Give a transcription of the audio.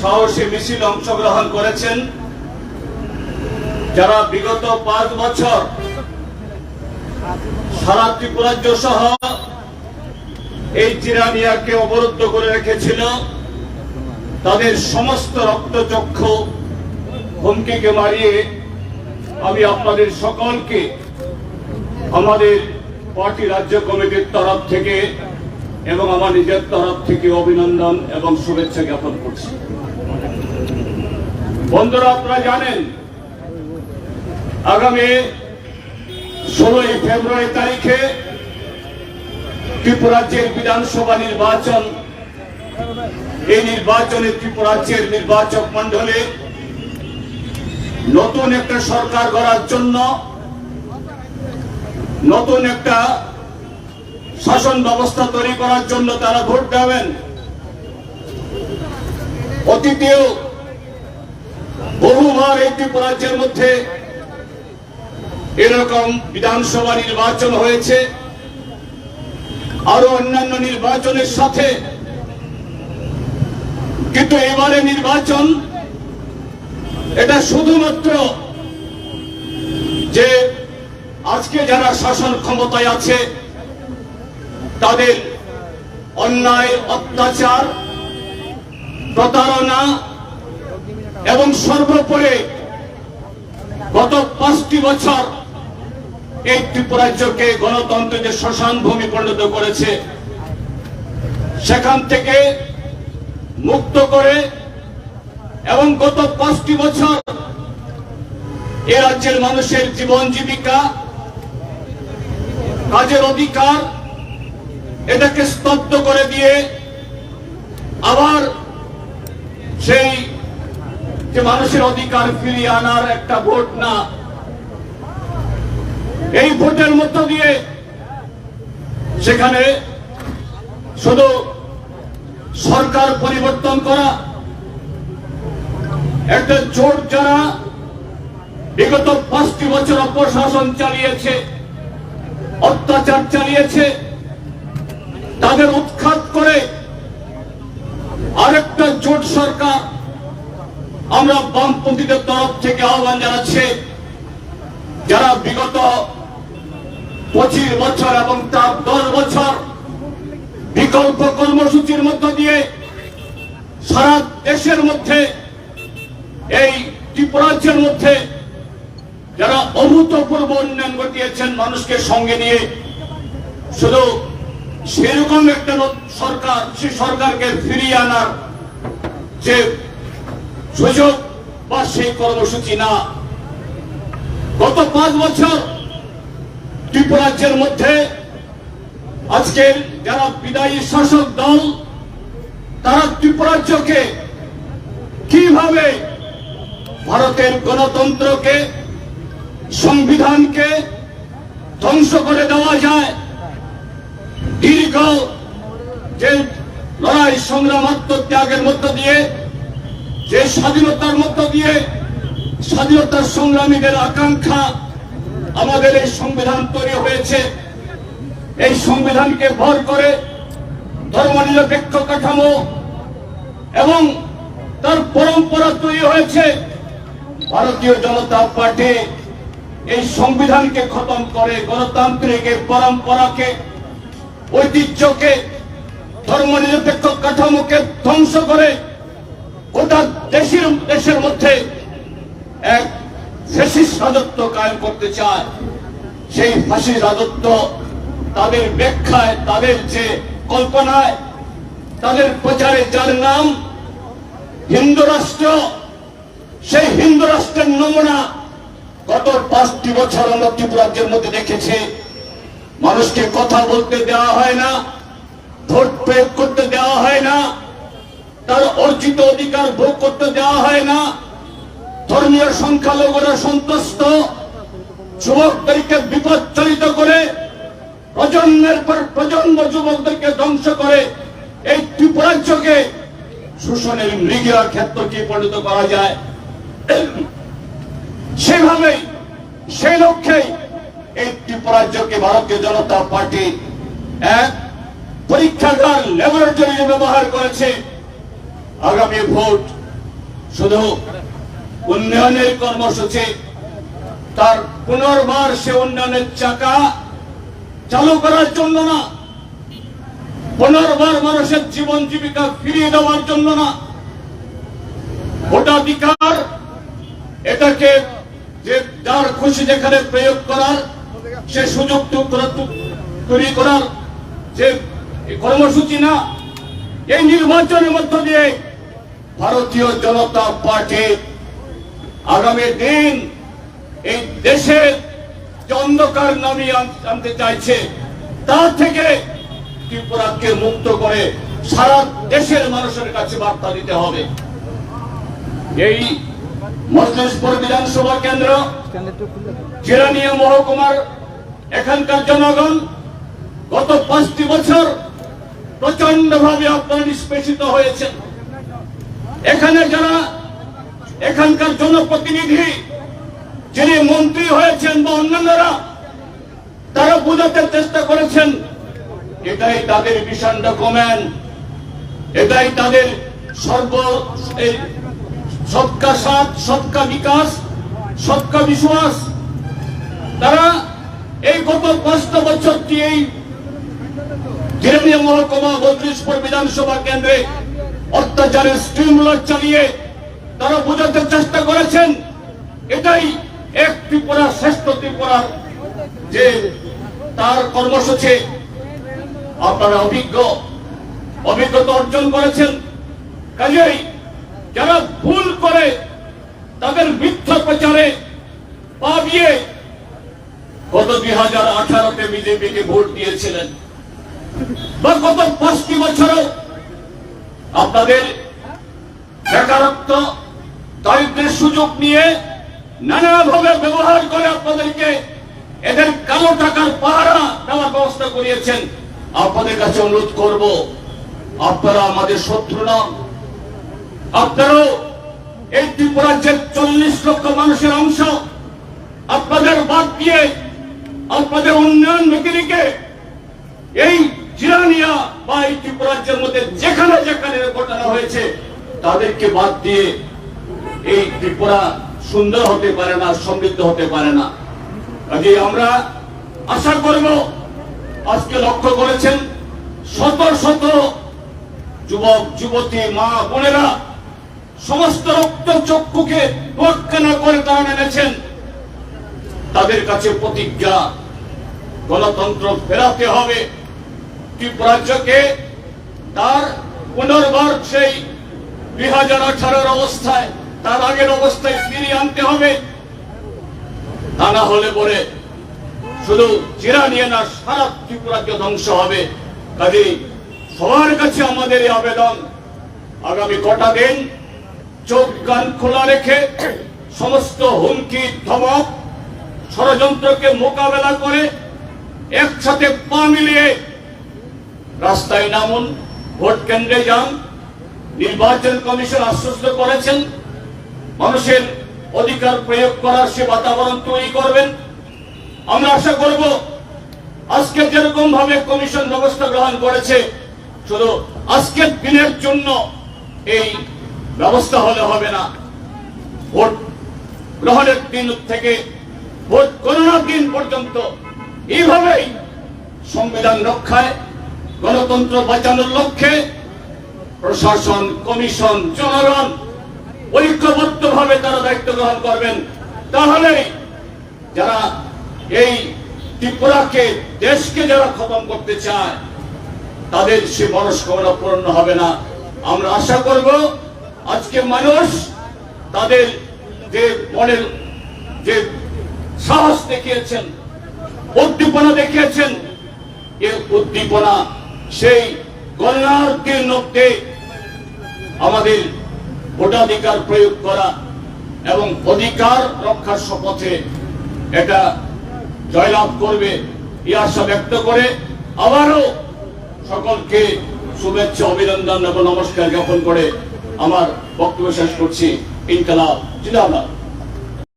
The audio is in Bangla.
সাহসী মিছিলে অংশগ্রহণ করেছেন, যারা বিগত 5 বছর সারা ত্রিপুরাজ্য সহ এই জিরানিয়াকে অবরুদ্ধ করে রেখেছিল, তাদের সমস্ত রক্তচক্ষু হুমকিকে মারিয়ে আমি আপনাদের সকলকে আমাদের পার্টি রাজ্য কমিটির তরফ থেকে এবং আমার নিজের তরফ থেকে অভিনন্দন এবং শুভেচ্ছা জ্ঞাপন করছি। বন্ধুরা, আপনারা জানেন আগামী 16 ফেব্রুয়ারি তারিখে ত্রিপুরাজ্যের বিধানসভা নির্বাচন। এই নির্বাচনে ত্রিপুরাজ্যের নির্বাচক মণ্ডলে নতুন একটা সরকার গড়ার জন্য, নতুন একটা শাসন ব্যবস্থা তৈরি করার জন্য তারা ভোট দেবেন। অতীতেও বহুবার এই ত্রিপুরাজ্যের মধ্যে এরকম বিধানসভা নির্বাচন হয়েছে, আরো অন্যান্য নির্বাচনের সাথে। কিন্তু এবারে নির্বাচন এটা শুধুমাত্র যে আজকে যারা শাসন ক্ষমতায় আছে তাদের অন্যায়, অত্যাচার, প্রতারণা এবং সর্বোপরি গত 5টি বছর এই ত্রিপুরাজ্যকে গণতন্ত্রের যে শ্মশান ভূমি পরিণত করেছে, সেখান থেকে মুক্ত করে এবং গত 5টি বছর এ রাজ্যের মানুষের জীবন জীবিকা, কাজের অধিকার এটাকে স্তব্ধ করে দিয়ে আবার সেই যে মানুষের অধিকার ফিরিয়ে আনার একটা ভোট না, এই ভোটের মধ্য দিয়ে সেখানে শুধু সরকার পরিবর্তন করা, একটা জোট যারা বিগত 5টি বছর অপশাসন চালিয়েছে, অত্যাচার চালিয়েছে, তাদের উৎখাত করে আরেকটা জোট সরকার আমরা বামপন্থীদের তরফ থেকে আহ্বান জানাচ্ছি, যারা বিগত 25 বছর এবং তার 10 বছর বিকল্প কর্মসূচির মধ্য দিয়ে সারা দেশের মধ্যে, এই ত্রিপুরাজ্যের মধ্যে যারা অভূতপূর্ব উন্নয়ন ঘটিয়েছেন মানুষকে সঙ্গে নিয়ে, শুধু সেরকম একটা সরকার, সেই সরকারকে ফিরিয়ে আনার যে সুযোগ বা সেই কর্মসূচি না। গত 5 বছর ত্রিপুরাজ্যের মধ্যে আজকের যারা বিদায়ী শাসক দল, তারা ত্রিপুরাজ্যকে কিভাবে ভারতের গণতন্ত্রকে, সংবিধানকে ধ্বংস করে দেওয়া যায়, দীর্ঘ যে লড়াই সংগ্রাম আত্মত্যাগের মধ্য দিয়ে, যে স্বাধীনতার মধ্য দিয়ে স্বাধীনতার সংগ্রামীদের আকাঙ্ক্ষা আমাদের এই সংবিধান তৈরি হয়েছে, এই সংবিধানকে ভর করে ধর্মনিরপেক্ষ কাঠামো এবং তার পরম্পরা তৈরি হয়েছে। ভারতীয় জনতা পার্টি এই সংবিধানকে খতম করে গণতান্ত্রিক পরম্পরাকে, ঐতিহ্যকে, ধর্মনিরপেক্ষ কাঠামোকে ধ্বংস করে গোটা দেশের মধ্যে এক ফ্যাসিস্ট রাজত্ব কায়েম করতে চায়। সেই ফ্যাসিস্ট রাজত্ব তাদের ব্যাখ্যায়, তাদের যে কল্পনায়, তাদের প্রচারে যার নাম হিন্দু রাষ্ট্র, সেই হিন্দু রাষ্ট্রের নমুনা গত 5টি বছর আমরা ত্রিপুরাজ্যের মধ্যে দেখেছি। মানুষকে কথা বলতে দেওয়া হয় না, ভোট প্রয়োগ করতে দেওয়া হয় না, তার অর্জিত অধিকার ভোগ করতে দেওয়া হয় না, ধর্মীয় সংখ্যালঘুরা সন্তুষ্ট, যুবকদেরকে বিপদচালিত করে প্রজন্মের পর প্রজন্ম যুবকদেরকে ধ্বংস করে এই ত্রিপুরাজ্যকে শোষণের মৃগীয় ক্ষেত্রকে পরিণত করা যায়। সেভাবেই, সেই লক্ষ্যেই এই ত্রিপুরাজ্যকে ভারতীয় জনতা পার্টি এক পরীক্ষাগার, ল্যাবরেটরি ব্যবহার করেছে। আগামী ভোট শুধু উন্নয়নের কর্মসূচি, তার পুনর্বার সে উন্নয়নের চাকা চালু করার জন্য না, পুনর্বার মানুষের জীবন জীবিকা ফিরিয়ে দেওয়ার জন্য না, ভোটাধিকার এটাকে যে যার খুশি যেখানে প্রয়োগ করার, সে সুযোগ তৈরি করার যে কর্মসূচি না, এই নির্বাচনের মধ্য দিয়ে ভারতীয় জনতা পার্টি আগামী দিন এই দেশের যে অন্ধকার নামিয়ে আনতে চাইছে, তা থেকে ত্রিপুরাকে মুক্ত করে সারা দেশের মানুষের কাছে বার্তা দিতে হবে। এই মজলিশপুর বিধানসভা কেন্দ্র জিরানিয়া মহকুমার এখানকার জনগণ গত 5টি বছর প্রচন্ড ভাবে আপনারা নিষ্পেষিত হয়েছেন। এখানে যারা এখানকার জনপ্রতিনিধি, যিনি মন্ত্রী হয়েছেন বা অন্যান্যরা, তারা বোঝাতে চেষ্টা করেছেন এটাই তাদের মিশন ডকুমেন্ট, এটাই তাদের সবকা সাথ, সবকা বিকাশ, সবকা বিশ্বাস। তারা এই গত 5 বছরটি এই জিরানিয়া মহকুমা মজলিশপুর বিধানসভা কেন্দ্রে অত্যাচারের স্টিমুলার চালিয়ে তারা বোঝাতে চেষ্টা করেছেন এটাই এক ত্রিপুরা শ্রেষ্ঠ ত্রিপুরার যে তার কর্মসূচি। আপনারা অভিজ্ঞতা অর্জন করেছেন। কাজেই যারা ভুল করে তাদের মিথ্যা প্রচারে পা দিয়ে গত 2018-তে বিজেপিকে ভোট দিয়েছিলেন, বা গত 5টি বছরও আপনাদের বেকারত্ব, দারিদ্রের সুযোগ নিয়ে নানাভাবে ব্যবহার করে আপনাদেরকে এদের কালো টাকার পাহারা দেওয়ার ব্যবস্থা করিয়েছেন। আপনাদের কাছে অনুরোধ করব, আপনারা আমাদের শত্রু নন। আপনারাও এই ত্রিপুরার যে 40 লক্ষ মানুষের অংশ, আপনাদের বাদ দিয়ে আপনাদের উন্নয়ন মেকানিকে এই জিরানিয়া বা এই ত্রিপুরা রাজ্যের মধ্যে যেখানে যেখানে ঘটনা হয়েছে তাদেরকে বাদ দিয়ে এই ত্রিপুরা সুন্দর হতে পারে না, সমৃদ্ধ হতে পারে না। কাজেই আমরা আশা করব, আজকে লক্ষ্য করেছেন শত শত যুবক যুবতী, মা বোনেরা সমস্ত রক্ত চক্ষুকে তোয়াক্কা না করে তারা নেমেছেন। তাদের কাছে প্রতিজ্ঞা, গণতন্ত্র ফেরাতে হবে, ত্রিপুরাজ্যকে তার পুনর্বার সেই 2018-র অবস্থায়, তার আগের অবস্থায় ফিরিয়ে আনতে হবে। তা না হলে পরে শুধু জিরানিয়া না, সারা ত্রিপুরাজ্য ধ্বংস হবে। কাজেই সবার কাছে আমাদের এই আবেদন, আগামী কটা দিন চোখ কান খোলা রেখে সমস্ত হুমকি, ধমক, ষড়যন্ত্রকে মোকাবেলা করে একসাথে পা মিলিয়ে রাস্তায় নামুন, ভোট কেন্দ্রে যান। নির্বাচন কমিশন আশ্বস্ত করেছেন মানুষের অধিকার প্রয়োগ করার সে বাতাবরণ তৈরি করবেন। আমরা আশা করব আজকে যেরকম ভাবে কমিশন ব্যবস্থা গ্রহণ করেছে, শুধু আজকের দিনের জন্য এই ব্যবস্থা হলে হবে না। ভোট গ্রহণের দিন থেকে ভোট গণনার দিন পর্যন্ত এইভাবেই সংবিধান রক্ষায়, গণতন্ত্র বাঁচানোর লক্ষ্যে প্রশাসন, কমিশন, জনগণ ঐক্যবদ্ধভাবে তারা দায়িত্ব গ্রহণ করবেন। তাহলে যারা এই ত্রিপুরাকে, দেশকে যারা খতম করতে চায়, তাদের সে মনস্কামনা পূর্ণ হবে না। আমরা আশা করব আজকে মানুষ তাদের যে মনের যে সাহস দেখিয়েছেন, উদ্দীপনা দেখিয়েছেন, এই উদ্দীপনা সেই গণনার দিন মধ্যে আমাদের ভোটাধিকার প্রয়োগ করা এবং অধিকার রক্ষার শপথে এটা জয়লাভ করবে, এই আশা ব্যক্ত করে আবারও সকলকে শুভেচ্ছা, অভিনন্দন এবং নমস্কার জ্ঞাপন করে আমার বক্তব্য শেষ করছি। ইনকালাব জিন্দাবাদ।